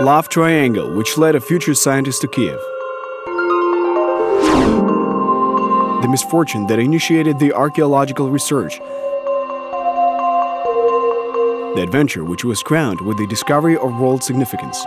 Love triangle, which led a future scientist to Kiev. The misfortune that initiated the archaeological research. The adventure which was crowned with the discovery of world significance.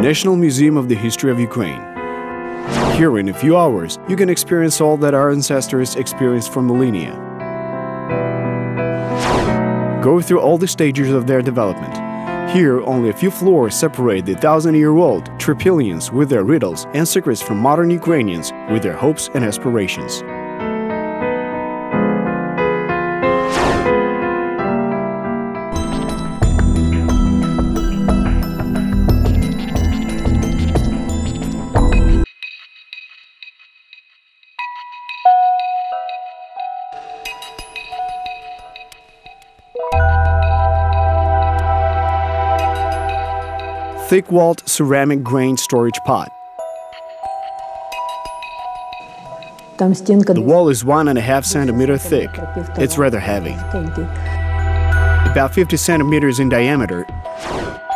National Museum of the History of Ukraine. Here, in a few hours, you can experience all that our ancestors experienced for millennia. Go through all the stages of their development. Here, only a few floors separate the 1,000-year-old Trypillians with their riddles and secrets from modern Ukrainians with their hopes and aspirations. Thick-walled ceramic grain storage pot. The wall is 1.5 centimeters thick. It's rather heavy. About 50 centimeters in diameter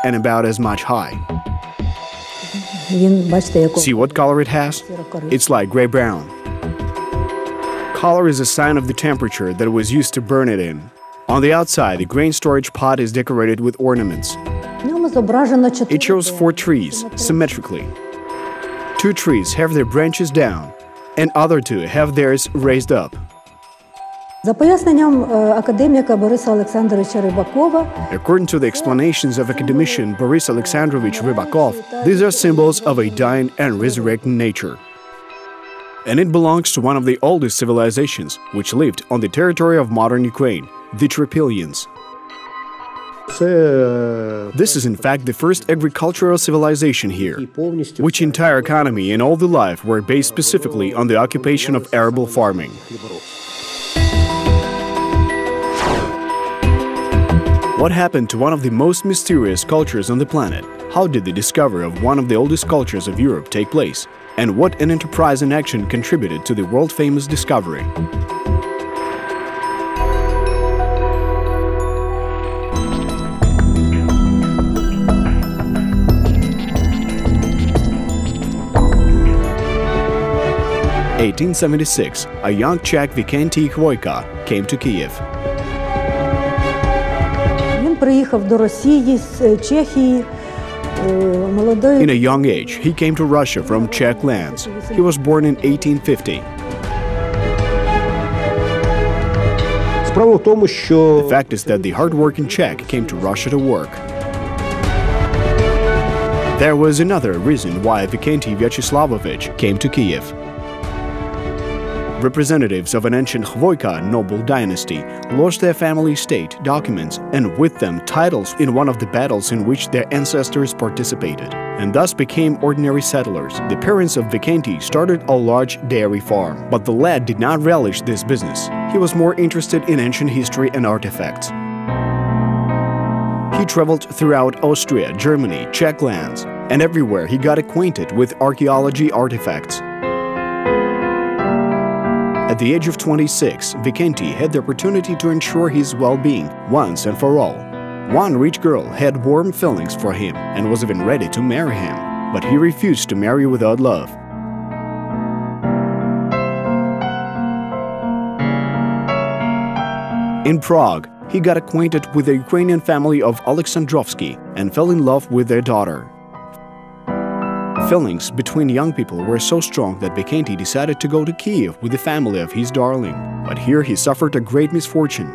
and about as much high. See what color it has? It's like gray-brown. Color is a sign of the temperature that was used to burn it in. On the outside, the grain storage pot is decorated with ornaments. It shows 4 trees, symmetrically. 2 trees have their branches down, and other 2 have theirs raised up. According to the explanations of academician Boris Alexandrovich Rybakov, these are symbols of a dying and resurrecting nature. And it belongs to one of the oldest civilizations which lived on the territory of modern Ukraine, the Trypillians. This is in fact the first agricultural civilization here, which entire economy and all the life were based specifically on the occupation of arable farming. What happened to one of the most mysterious cultures on the planet? How did the discovery of one of the oldest cultures of Europe take place? And what an enterprise and action contributed to the world-famous discovery? In 1876, a young Czech Vikentiy Khvoyka came to Kiev. In a young age, he came to Russia from Czech lands. He was born in 1850. The fact is that the hard-working Czech came to Russia to work. There was another reason why Vikentiy Vyacheslavovich came to Kiev. Representatives of an ancient Khvoyka noble dynasty lost their family estate, documents, and with them titles in one of the battles in which their ancestors participated, and thus became ordinary settlers. The parents of Vikentiy started a large dairy farm, but the lad did not relish this business. He was more interested in ancient history and artifacts. He traveled throughout Austria, Germany, Czech lands, and everywhere he got acquainted with archaeology artifacts. At the age of 26, Vikentiy had the opportunity to ensure his well-being once and for all. One rich girl had warm feelings for him and was even ready to marry him, but he refused to marry without love. In Prague, he got acquainted with the Ukrainian family of Alexandrovsky and fell in love with their daughter. Feelings between young people were so strong that Vikentiy decided to go to Kyiv with the family of his darling. But here he suffered a great misfortune.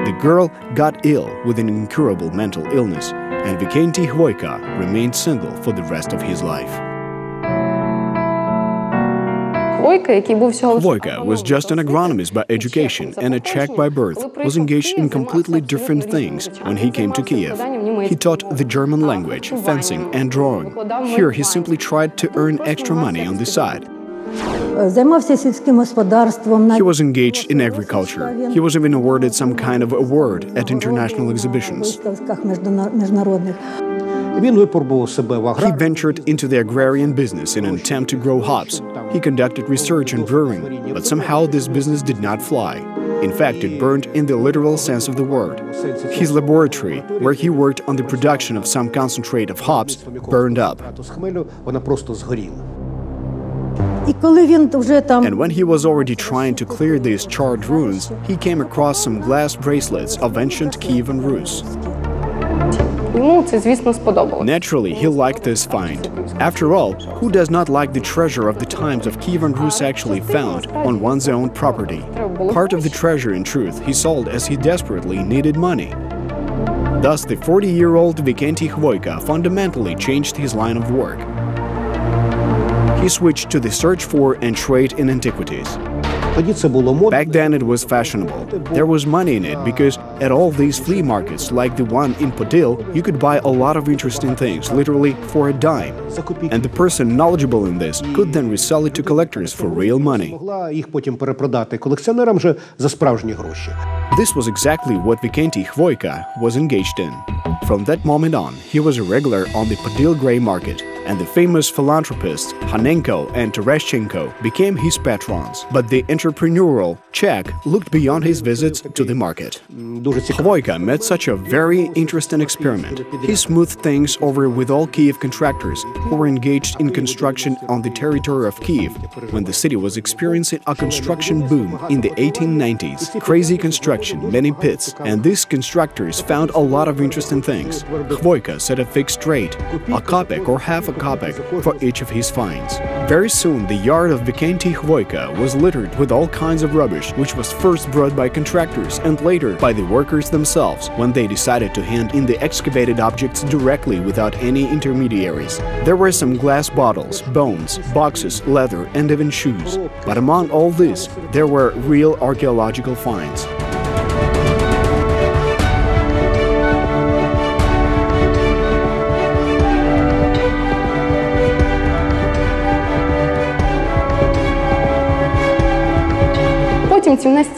The girl got ill with an incurable mental illness, and Vikentiy Khvoyka remained single for the rest of his life. Khvoyka was just an agronomist by education and a Czech by birth, was engaged in completely different things when he came to Kiev. He taught the German language, fencing and drawing. Here he simply tried to earn extra money on the side. He was engaged in agriculture. He was even awarded some kind of award at international exhibitions. He ventured into the agrarian business in an attempt to grow hops. He conducted research on brewing, but somehow this business did not fly. In fact, it burned in the literal sense of the word. His laboratory, where he worked on the production of some concentrate of hops, burned up. And when he was already trying to clear these charred ruins, he came across some glass bracelets of ancient Kievan Rus. Naturally, he liked this find. After all, who does not like the treasure of the times of Kievan Rus actually found on one's own property? Part of the treasure, in truth, he sold as he desperately needed money. Thus, the 40-year-old Vikentiy Khvoyka fundamentally changed his line of work. He switched to the search for and trade in antiquities. Back then it was fashionable. There was money in it because at all these flea markets, like the one in Podil, you could buy a lot of interesting things, literally for a dime. And the person knowledgeable in this could then resell it to collectors for real money. This was exactly what Vikentiy Khvoyka was engaged in. From that moment on, he was a regular on the Podil grey market, and the famous philanthropists Hanenko and Tereshchenko became his patrons. But the entrepreneurial Czech looked beyond his visits to the market. Khvoyka met such a very interesting experiment. He smoothed things over with all Kiev contractors who were engaged in construction on the territory of Kyiv when the city was experiencing a construction boom in the 1890s. Crazy construction, many pits, and these constructors found a lot of interesting things. Khvoyka set a fixed rate, a kopeck or half a kopeck for each of his finds. Very soon the yard of Vikentiy Khvoyka was littered with all kinds of rubbish, which was first brought by contractors and later by the workers themselves when they decided to hand in the excavated objects directly without any intermediaries. There were some glass bottles, bones, boxes, leather and even shoes. But among all this, there were real archaeological finds.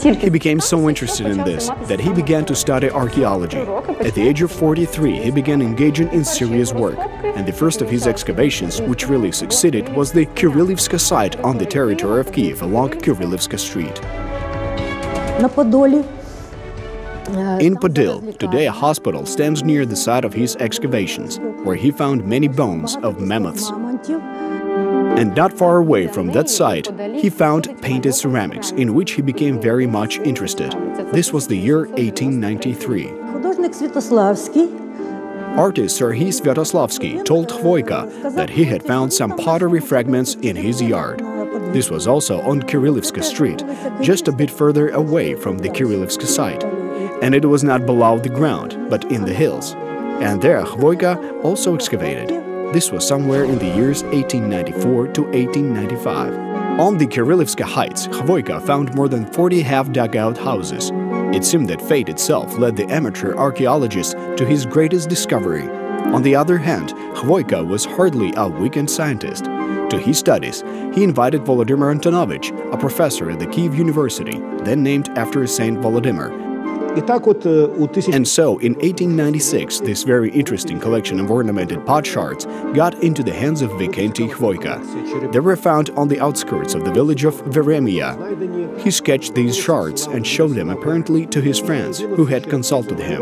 He became so interested in this that he began to study archaeology. At the age of 43, he began engaging in serious work, and the first of his excavations, which really succeeded, was the Kirillivska site on the territory of Kiev along Kirillivska Street. In Podil, today a hospital stands near the site of his excavations, where he found many bones of mammoths. And not far away from that site, he found painted ceramics, in which he became very much interested. This was the year 1893. Artist Serhiy Sviatoslavsky told Khvoyka that he had found some pottery fragments in his yard. This was also on Kirillivska Street, just a bit further away from the Kirillivska site. And it was not below the ground, but in the hills. And there Khvoyka also excavated. This was somewhere in the years 1894 to 1895. On the Kirillivska Heights, Khvoyka found more than 40 half-dug-out houses. It seemed that fate itself led the amateur archaeologist to his greatest discovery. On the other hand, Khvoyka was hardly a weekend scientist. To his studies, he invited Volodymyr Antonovich, a professor at the Kyiv University, then named after Saint Volodymyr. And so, in 1896, this very interesting collection of ornamented pot shards got into the hands of Vikentiy Khvoyka. They were found on the outskirts of the village of Veremia. He sketched these shards and showed them apparently to his friends, who had consulted him.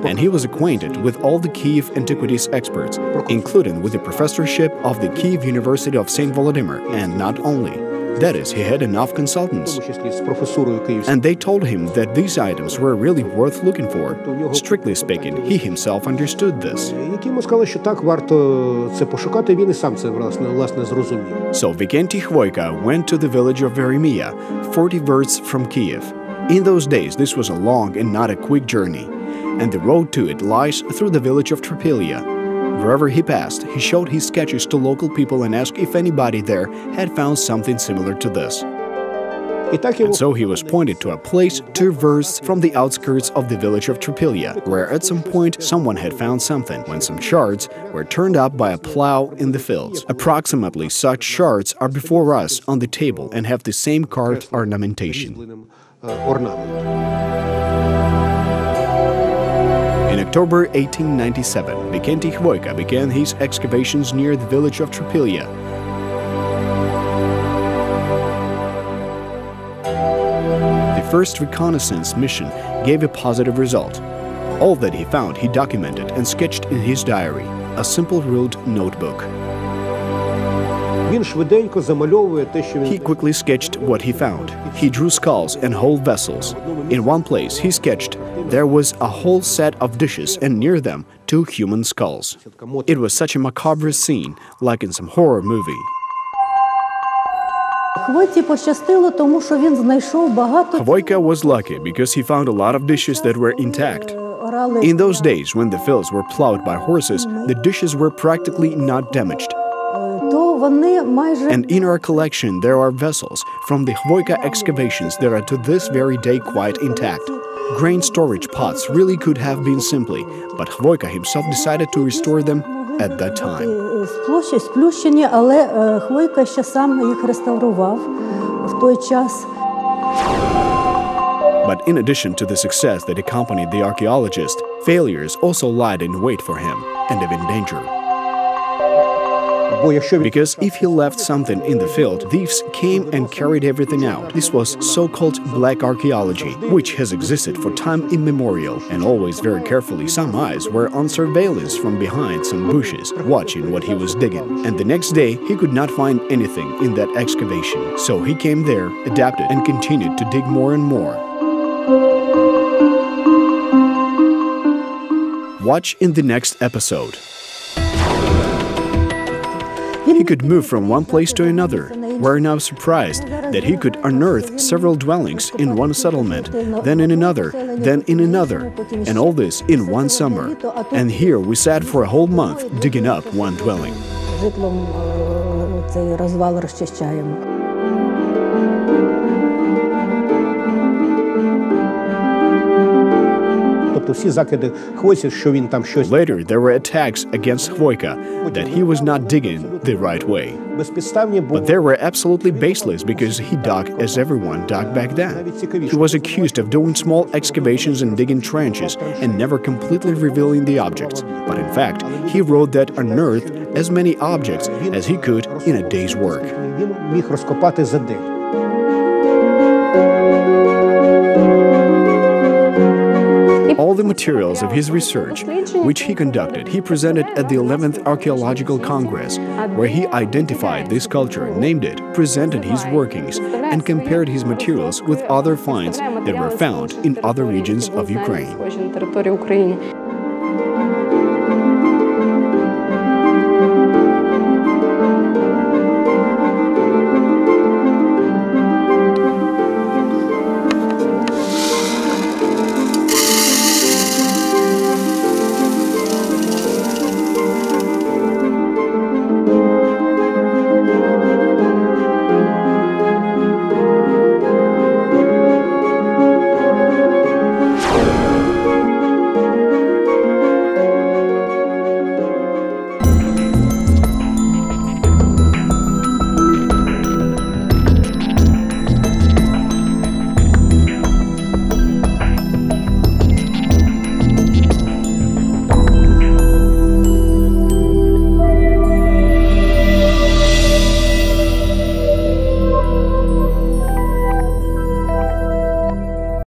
And he was acquainted with all the Kiev Antiquities experts, including with the professorship of the Kyiv University of St. Volodymyr, and not only. That is, he had enough consultants. And they told him that these items were really worth looking for. Strictly speaking, he himself understood this. So Vikentiy Khvoyka went to the village of Veremia, 40 versts from Kiev. In those days, this was a long and not a quick journey, and the road to it lies through the village of Trypillia. Wherever he passed, he showed his sketches to local people and asked if anybody there had found something similar to this. And so he was pointed to a place 2 versts from the outskirts of the village of Trypillia, where at some point someone had found something, when some shards were turned up by a plow in the fields. Approximately such shards are before us on the table and have the same carved ornamentation. In October 1897, Vikentiy Khvoyka began his excavations near the village of Trypillia. The first reconnaissance mission gave a positive result. All that he found he documented and sketched in his diary, a simple ruled notebook. He quickly sketched what he found. He drew skulls and whole vessels. In one place he sketched there was a whole set of dishes and near them 2 human skulls. It was such a macabre scene, like in some horror movie. Khvoyka was lucky because he found a lot of dishes that were intact. In those days, when the fields were plowed by horses, the dishes were practically not damaged. And in our collection there are vessels from the Khvoyka excavations that are to this very day quite intact. Grain storage pots really could have been simply, but Khvoyka himself decided to restore them at that time. But in addition to the success that accompanied the archaeologist, failures also lied in wait for him and even danger. Because if he left something in the field, thieves came and carried everything out. This was so-called black archaeology, which has existed for time immemorial, and always very carefully some eyes were on surveillance from behind some bushes, watching what he was digging. And the next day he could not find anything in that excavation. So he came there, adapted, and continued to dig more and more. Watch in the next episode. He could move from one place to another. We're now surprised that he could unearth several dwellings in one settlement, then in another, and all this in one summer. And here we sat for a whole month digging up one dwelling. Later, there were attacks against Khvoyka that he was not digging the right way. But they were absolutely baseless because he dug as everyone dug back then. He was accused of doing small excavations and digging trenches and never completely revealing the objects. But in fact, he wrote that unearthed as many objects as he could in a day's work. All the materials of his research, which he conducted, he presented at the 11th Archaeological Congress, where he identified this culture, named it, presented his workings, and compared his materials with other finds that were found in other regions of Ukraine.